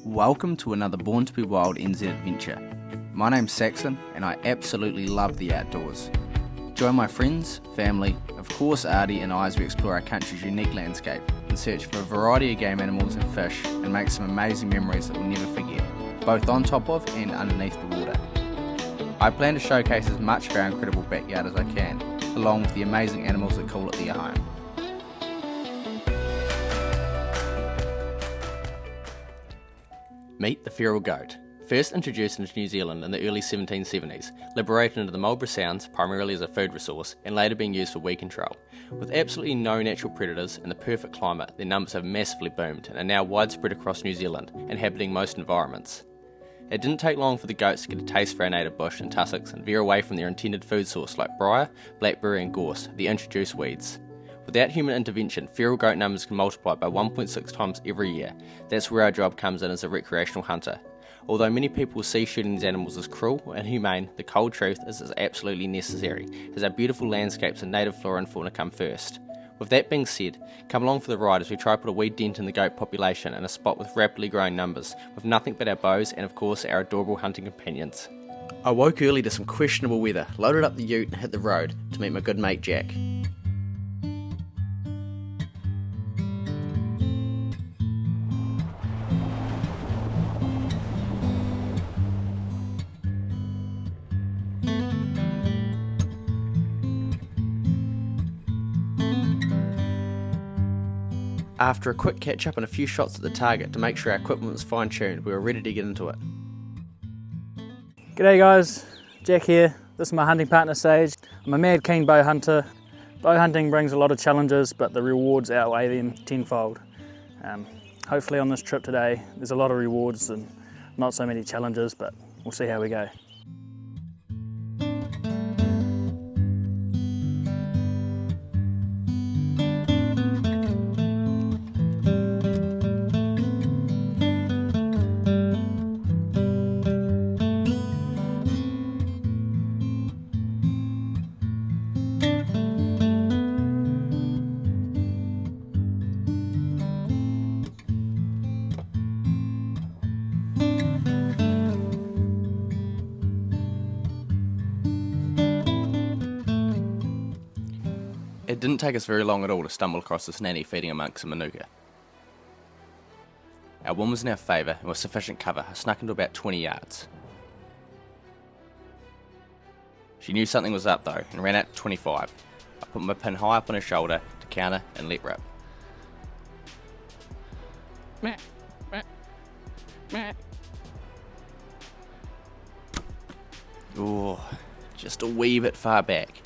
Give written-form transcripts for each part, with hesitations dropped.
Welcome to another Born to be Wild NZ adventure. My name's Saxon and I absolutely love the outdoors. Join my friends, family, of course Artie and I as we explore our country's unique landscape and search for a variety of game animals and fish and make some amazing memories that we'll never forget, both on top of and underneath the water. I plan to showcase as much of our incredible backyard as I can, along with the amazing animals that call it their home. Meet the feral goat. First introduced into New Zealand in the early 1770s, liberated into the Marlborough Sounds primarily as a food resource and later being used for weed control. With absolutely no natural predators and the perfect climate, their numbers have massively boomed and are now widespread across New Zealand, inhabiting most environments. It didn't take long for the goats to get a taste for our native bush and tussocks and veer away from their intended food source like briar, blackberry and gorse, the introduced weeds. Without human intervention, feral goat numbers can multiply by 1.6 times every year. That's where our job comes in as a recreational hunter. Although many people see shooting these animals as cruel and inhumane, the cold truth is it's absolutely necessary, as our beautiful landscapes and native flora and fauna come first. With that being said, come along for the ride as we try to put a wee dent in the goat population in a spot with rapidly growing numbers, with nothing but our bows and of course our adorable hunting companions. I woke early to some questionable weather, loaded up the ute and hit the road to meet my good mate Jack. After a quick catch up and a few shots at the target to make sure our equipment was fine tuned, we were ready to get into it. G'day guys, Jack here. This is my hunting partner Sage. I'm a mad keen bow hunter. Bow hunting brings a lot of challenges, but the rewards outweigh them tenfold. Hopefully on this trip today there's a lot of rewards and not so many challenges, but we'll see how we go. It didn't take us very long at all to stumble across this nanny feeding amongst some manuka. Our wind was in our favour and with sufficient cover, I snuck into about 20 yards. She knew something was up though and ran out to 25. I put my pin high up on her shoulder to counter and let rip. Ooh, just a wee bit far back,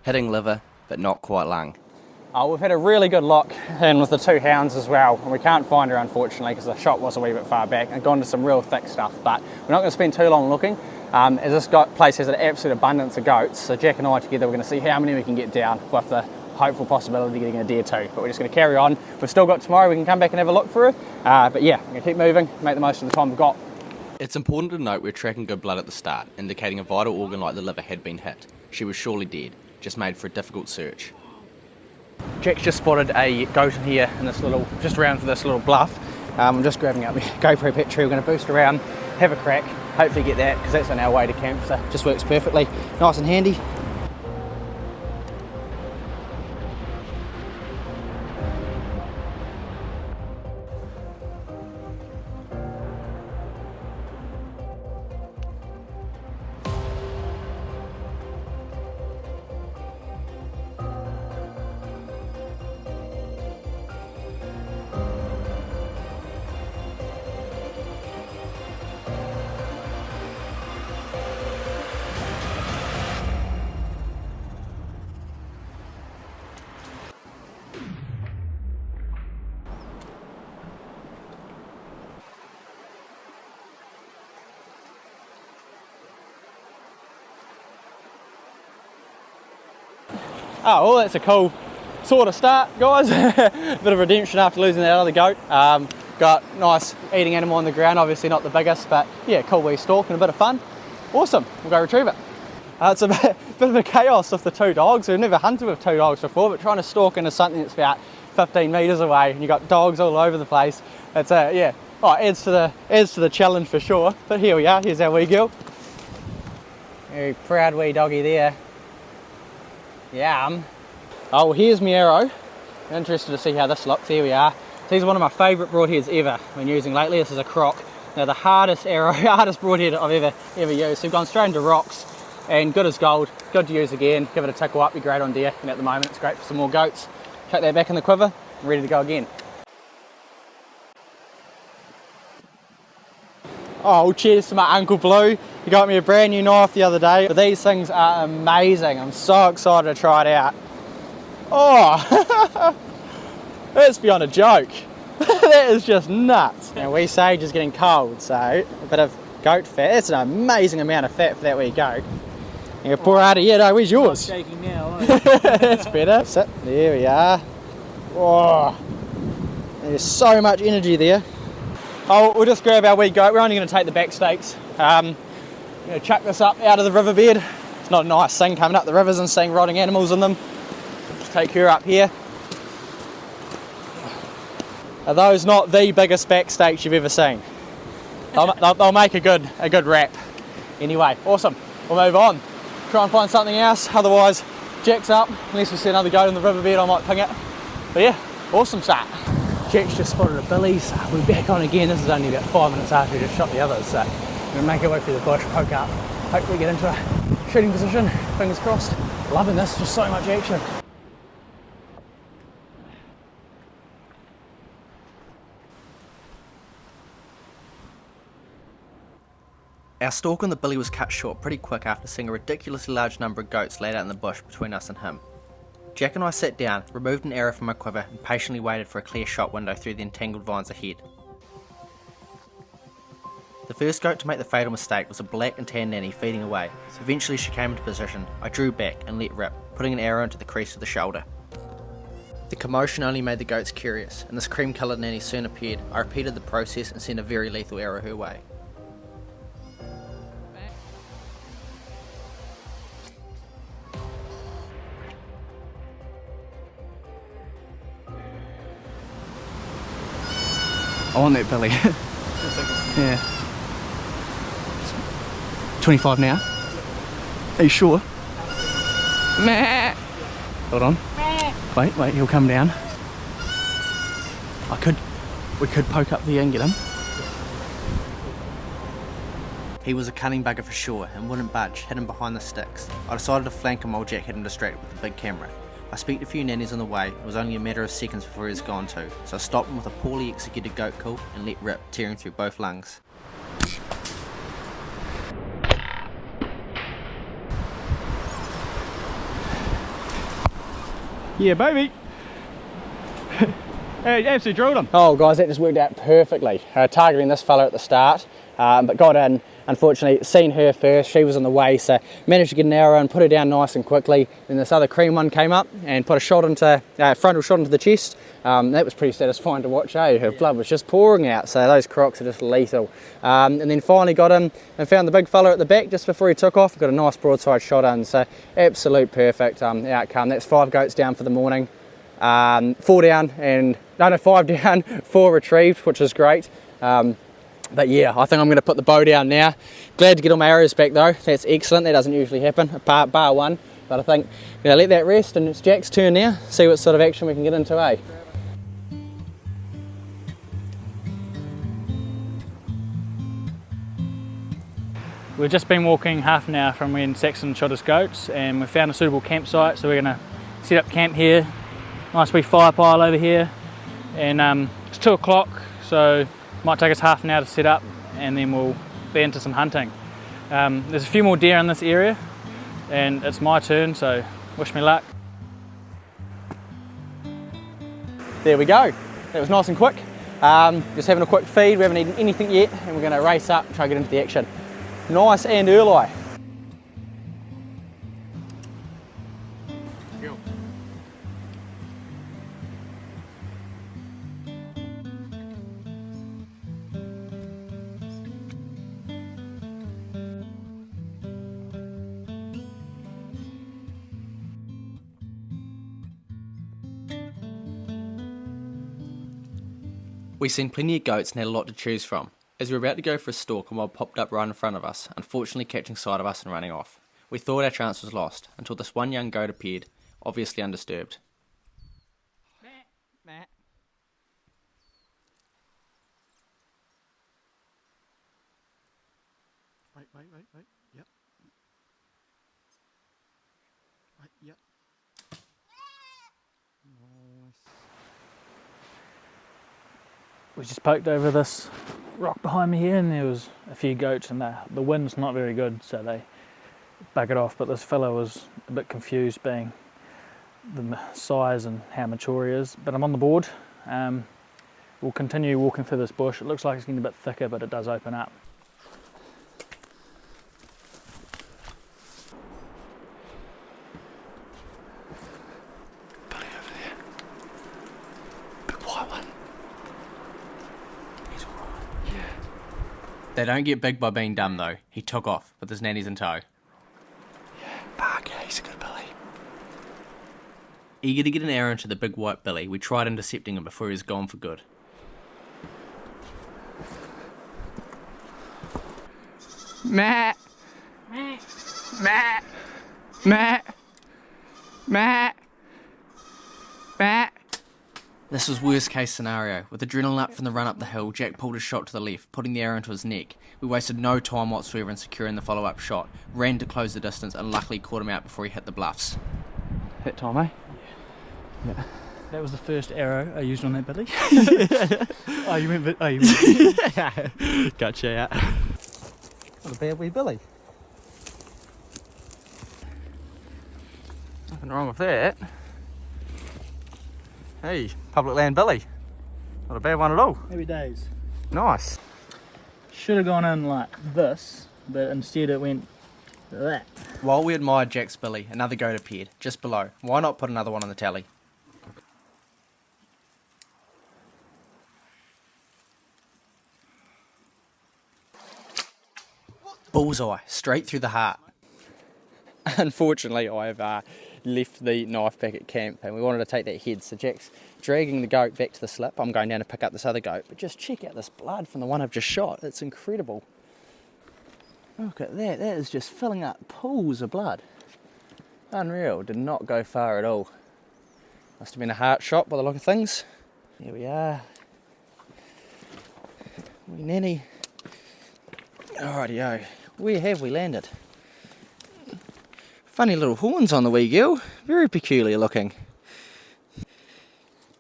hitting liver but not quite lung. We've had a really good look in with the two hounds as well, and we can't find her unfortunately because the shot was a wee bit far back and gone to some real thick stuff, but we're not going to spend too long looking as this place has an absolute abundance of goats, so Jack and I together we're going to see how many we can get down with the hopeful possibility of getting a deer too, but we're just going to carry on. We've still got tomorrow, we can come back and have a look for her, but yeah, we're going to keep moving, make the most of the time we've got. It's important to note we're tracking good blood at the start, indicating a vital organ like the liver had been hit. She was surely dead, just made for a difficult search. Jack's just spotted a goat in here in this little, just around for this little bluff. I'm just grabbing up my GoPro picture, we're going to boost around, have a crack, hopefully get that because that's on our way to camp, so it just works perfectly, nice and handy. Oh, well, that's a cool sort of start, guys. Bit of redemption after losing that other goat. Got nice eating animal on the ground, obviously not the biggest, but yeah, cool wee stalk and a bit of fun. Awesome, we'll go retrieve it. It's a bit of a chaos with the two dogs. We've never hunted with two dogs before, but trying to stalk into something that's about 15 metres away and you've got dogs all over the place. It's yeah, Oh, adds to the challenge for sure. But here we are. Here's our wee girl. Very proud wee doggy there. Yum. Oh, well, here's my arrow. I'm interested to see how this looks. Here we are. These are one of my favourite broadheads ever I've been using lately. This is a croc. Now the hardest arrow, hardest broadhead I've ever used. So we've gone straight into rocks and good as gold. Good to use again. Give it a tickle up, be great on deer. And at the moment it's great for some more goats. Chuck that back in the quiver and ready to go again. Oh, cheers to my Uncle Blue. He got me a brand new knife the other day. But these things are amazing. I'm so excited to try it out. Oh, that's beyond a joke. That is just nuts. Now wee sage is getting cold, so a bit of goat fat. That's an amazing amount of fat for that wee goat. You pour out of here, where's yours? I'm shaking now. That's better. Sit, there we are. Oh, there's so much energy there. Oh, we'll just grab our wee goat. We're only going to take the back stakes. Going to chuck this up out of the riverbed. It's not a nice thing coming up the rivers and seeing rotting animals in them. Just take her up here. Are those not the biggest back stakes you've ever seen? They'll make a good wrap. Anyway, awesome. We'll move on. Try and find something else. Otherwise, Jack's up. Unless we see another goat in the riverbed, I might ping it. But yeah, awesome start. Jack's just spotted a billy, so we're back on again. This is only about 5 minutes after we just shot the others, so we're going to make our way through the bush, poke up, hopefully get into a shooting position. Fingers crossed. Loving this, just so much action. Our stalk on the billy was cut short pretty quick after seeing a ridiculously large number of goats laid out in the bush between us and him. Jack and I sat down, removed an arrow from my quiver and patiently waited for a clear shot window through the entangled vines ahead. The first goat to make the fatal mistake was a black and tan nanny feeding away, so eventually she came into position. I drew back and let rip, putting an arrow into the crease of the shoulder. The commotion only made the goats curious, and this cream coloured nanny soon appeared. I repeated the process and sent a very lethal arrow her way. I want that billy. Yeah. 25 now. Are you sure? Meh. Hold on. Wait, he'll come down. We could poke up there and get him. He was a cunning bugger for sure and wouldn't budge, hid him behind the sticks. I decided to flank him while Jack had him distracted with the big camera. I speaked to a few nannies on the way. It was only a matter of seconds before he was gone too, so I stopped him with a poorly executed goat call and let rip, tearing through both lungs. Yeah, baby. Hey, absolutely drilled him. Oh guys, that just worked out perfectly. Targeting this fella at the start, but got in. Unfortunately, seen her first, she was in the way, so managed to get an arrow and put her down nice and quickly. Then this other cream one came up and put a shot into, frontal shot into the chest. That was pretty satisfying to watch, eh? Her blood was just pouring out, so those crocs are just lethal. And then finally got in and found the big fella at the back just before he took off. Got a nice broadside shot in, so absolute perfect outcome. That's 5 goats down for the morning. 5 down, 4 retrieved, which is great. But yeah, I think I'm going to put the bow down now. Glad to get all my arrows back though. That's excellent. That doesn't usually happen, bar one. But I think let that rest, and it's Jack's turn now. See what sort of action we can get into, eh? We've just been walking half an hour from when Saxon shot his goats, and we found a suitable campsite, so we're going to set up camp here. Nice big fire pile over here, and it's 2 o'clock, so might take us half an hour to set up, and then we'll be into some hunting. There's a few more deer in this area, and it's my turn, so wish me luck. There we go. That was nice and quick. Just having a quick feed, we haven't eaten anything yet, and we're going to race up and try to get into the action. Nice and early. We seen plenty of goats and had a lot to choose from. As we were about to go for a stalk, a mob popped up right in front of us, unfortunately catching sight of us and running off. We thought our chance was lost, until this one young goat appeared, obviously undisturbed. Wait. Yep. Wait, yep. Nice. We just poked over this rock behind me here, and there was a few goats, and the wind's not very good, so they buggered off. But this fellow was a bit confused, being the size and how mature he is. But I'm on the board. We'll continue walking through this bush. It looks like it's getting a bit thicker, but it does open up. Billy over there. Big white one. He's alright. Yeah. They don't get big by being dumb though. He took off, with his nannies in tow. Yeah, Barker, he's a good Billy. Eager to get an arrow into the big white billy, we tried intercepting him before he was gone for good. Matt! Matt! Matt! Matt! Matt! This was worst case scenario. With adrenaline up from the run up the hill, Jack pulled his shot to the left, putting the arrow into his neck. We wasted no time whatsoever in securing the follow-up shot, ran to close the distance and luckily caught him out before he hit the bluffs. Hit time, eh? Yeah. That was the first arrow I used on that billy. Oh, you meant Gotcha, yeah. What a bad wee Billy. Nothing wrong with that. Hey, public land Billy. Not a bad one at all. Happy days. Nice. Should have gone in like this, but instead it went like that. While we admired Jack's billy, another goat appeared, just below. Why not put another one on the tally? Bullseye, straight through the heart. Unfortunately, I've left the knife back at camp and we wanted to take that head, so Jack's dragging the goat back to the slip. I'm going down to pick up this other goat, but just check out this blood from the one I've just shot. It's incredible. Look at that, that is just filling up pools of blood. Unreal, did not go far at all. Must have been a heart shot by the look of things. Here we are. Wee nanny. Alrighty-o, where have we landed? Funny little horns on the wee girl, very peculiar looking.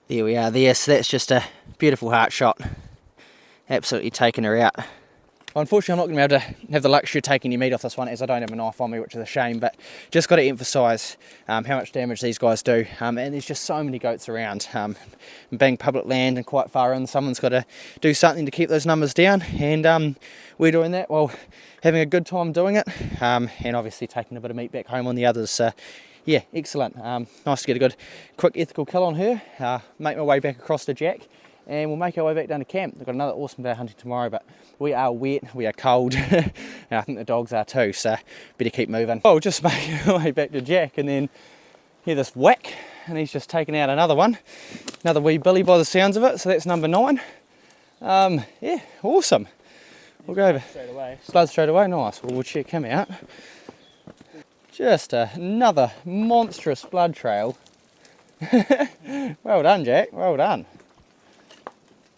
There we are there, so that's just a beautiful heart shot. Absolutely taking her out. Unfortunately, I'm not going to be able to have the luxury of taking any meat off this one, as I don't have a knife on me, which is a shame, but just got to emphasise how much damage these guys do. And there's just so many goats around. Being public land and quite far in, someone's got to do something to keep those numbers down, and we're doing that while having a good time doing it, and obviously taking a bit of meat back home on the others. Yeah, excellent. Nice to get a good, quick, ethical kill on her. Make my way back across to Jack, and we'll make our way back down to camp. We've got another awesome day hunting tomorrow, but we are wet, we are cold, and I think the dogs are too, so better keep moving. We'll just make our way back to Jack and then hear this whack, and he's just taken out another one. Another wee billy by the sounds of it, so that's number 9. Yeah, awesome. We'll go over. Straight away. Blood straight away, nice. Well, we'll check him out. Just another monstrous blood trail. Well done, Jack, well done.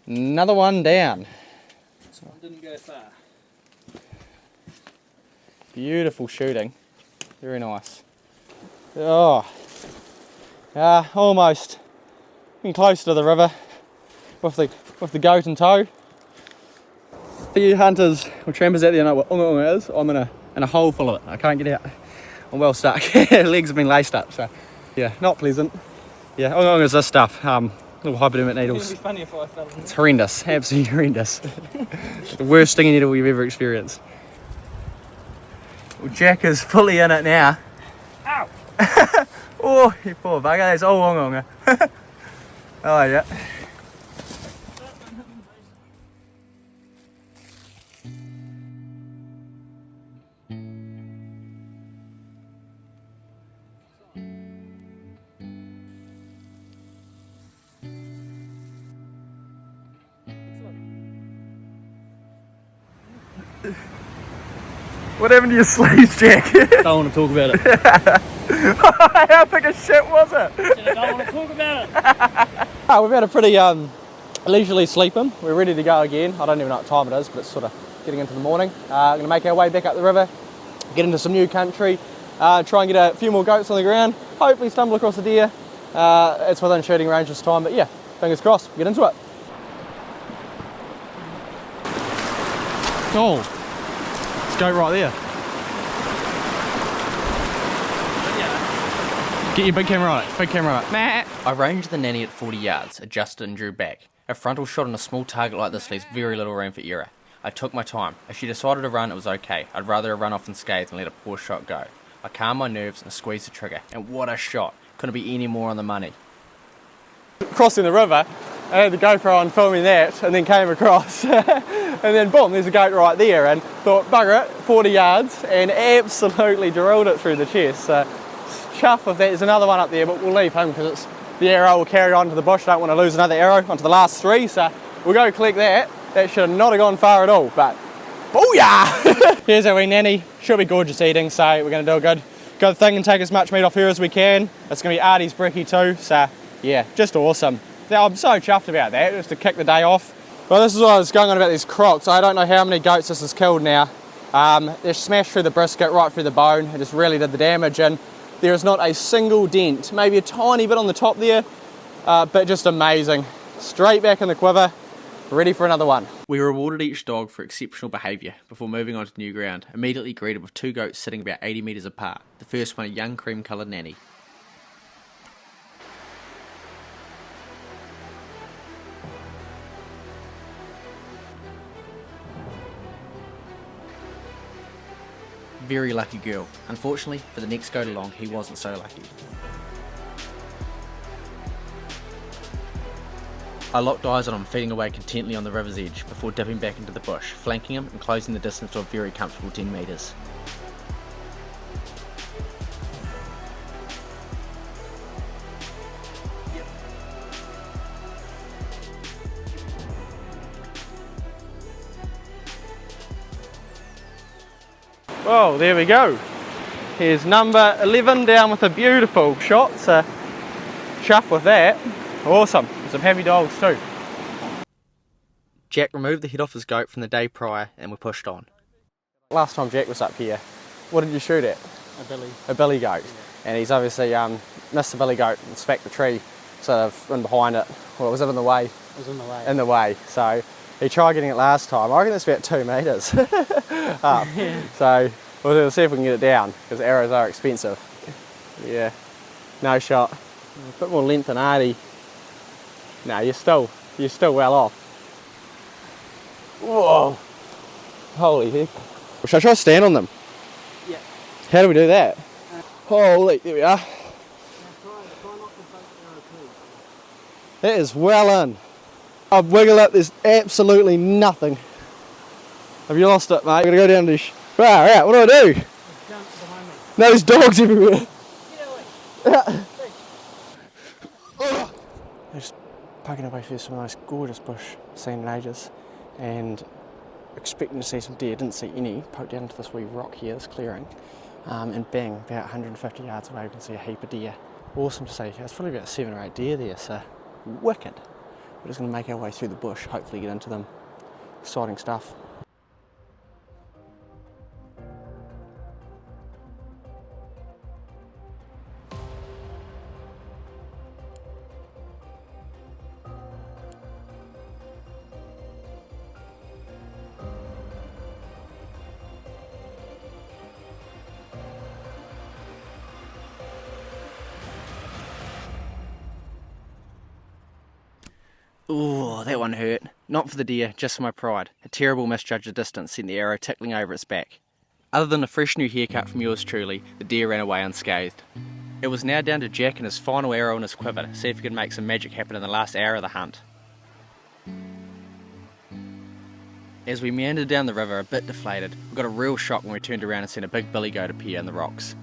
Another one down. This one didn't go far. Beautiful shooting. Very nice. Oh, almost. Getting close to the river with the goat in tow. For you hunters or trampers out there know what unga is, I'm in a hole full of it. I can't get out. I'm well stuck. Legs have been laced up, so yeah, not pleasant. Yeah, unga is this stuff. Little hypodermic needles. It'd be funny if I fell in. It's horrendous, absolutely horrendous. The worst stinging needle we've ever experienced. Well, Jack is fully in it now. Ow! Oh, you poor bugger, that's all unga. Oh yeah. What happened to your sleeves, Jack? Don't want to talk about it. How big a shit was it? I don't want to talk about it. Oh, we've had a pretty leisurely sleep in. We're ready to go again. I don't even know what time it is, but it's sort of getting into the morning. Going to make our way back up the river, get into some new country, try and get a few more goats on the ground, hopefully stumble across a deer. It's within shooting range this time, but yeah, fingers crossed, get into it. Oh, goat right there. Get your big camera on it, big camera on it. I ranged the nanny at 40 yards, adjusted and drew back. A frontal shot on a small target like this leaves very little room for error. I took my time. If she decided to run, it was okay. I'd rather have run off unscathed than let a poor shot go. I calmed my nerves and squeezed the trigger, and what a shot. Couldn't be any more on the money. Crossing the river, I had the GoPro on filming that, and then came across, and then boom, there's a goat right there, and thought, bugger it, 40 yards, and absolutely drilled it through the chest. So, chuff with that. There's another one up there, but we'll leave him because it's the arrow will carry on to the bush. I don't want to lose another arrow onto the last three, so we'll go collect that. That should not have gone far at all, but booyah! Here's our wee nanny. She'll be gorgeous eating, so we're going to do a good thing and take as much meat off her as we can. It's going to be Artie's brekkie too, so yeah, just awesome. I'm so chuffed about that, just to kick the day off. Well, this is what I was going on about these crocs. I don't know how many goats this has killed now. They're smashed through the brisket, right through the bone. It just really did the damage, and there is not a single dent, maybe a tiny bit on the top there, but just amazing. Straight back in the quiver, ready for another one. We rewarded each dog for exceptional behaviour before moving on to new ground, immediately greeted with two goats sitting about 80 metres apart. The first one a young cream coloured nanny. Very lucky girl. Unfortunately, for the next goat along, he wasn't so lucky. I locked eyes on him feeding away contently on the river's edge before dipping back into the bush, flanking him and closing the distance to a very comfortable 10 metres. Oh, there we go. Here's number 11 down with a beautiful shot, so chuff with that. Awesome. Some happy dogs too. Jack removed the head off his goat from the day prior and we pushed on. Last time Jack was up here, what did you shoot at? A billy. A billy goat. Yeah. And he's obviously missed the billy goat and smacked the tree sort of in behind it. Well, was it in the way? It was in the way. In the way. So he tried getting it last time. I reckon it's about 2 metres up. Yeah. So we'll see if we can get it down, because arrows are expensive. Yeah, no shot. A bit more length than Artie. No, you're still well off. Whoa! Holy heck! Should I try to stand on them? Yeah. How do we do that? Holy, there we are. Try not to break the arrow too. That is well in. I've wiggled it, there's absolutely nothing. Have you lost it, mate? I'm gonna go down to this. Far out, what do I do? It's down behind me. No, there's dogs everywhere. Get Just poking away through some nice gorgeous bush seen in ages, and expecting to see some deer. Didn't see any. Poked down into this wee rock here, this clearing, and bang, about 150 yards away we can see a heap of deer. Awesome to see. There's probably about 7 or 8 deer there, so wicked. We're just going to make our way through the bush, hopefully get into them. Exciting stuff. Ooh, that one hurt. Not for the deer, just for my pride. A terrible misjudge of distance sent the arrow tickling over its back. Other than a fresh new haircut from yours truly, the deer ran away unscathed. It was now down to Jack and his final arrow in his quiver to see if he could make some magic happen in the last hour of the hunt. As we meandered down the river a bit deflated, we got a real shock when we turned around and seen a big billy goat appear in the rocks.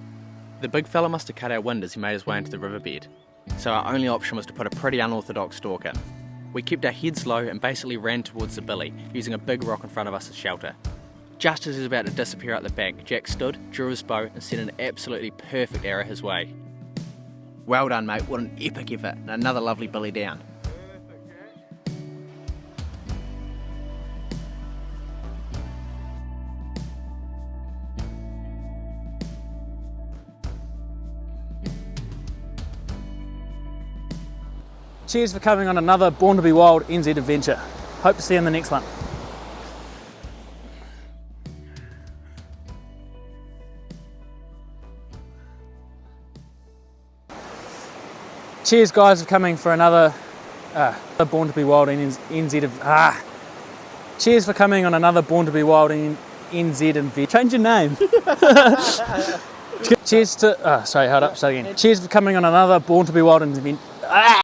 The big fella must have cut our wind as he made his way into the riverbed, so our only option was to put a pretty unorthodox stalk in. We kept our heads low and basically ran towards the billy, using a big rock in front of us as shelter. Just as he was about to disappear up the bank, Jack stood, drew his bow and sent an absolutely perfect arrow his way. Well done, mate. What an epic effort. And another lovely billy down. Cheers for coming on another Born to be Wild NZ adventure. Hope to see you in the next one. Cheers guys for coming for another Born to be Wild NZ. Cheers for coming on another Born to be Wild NZ adventure. Change your name. Cheers to. Sorry, hold up. Say again. Cheers for coming on another Born to be Wild NZ.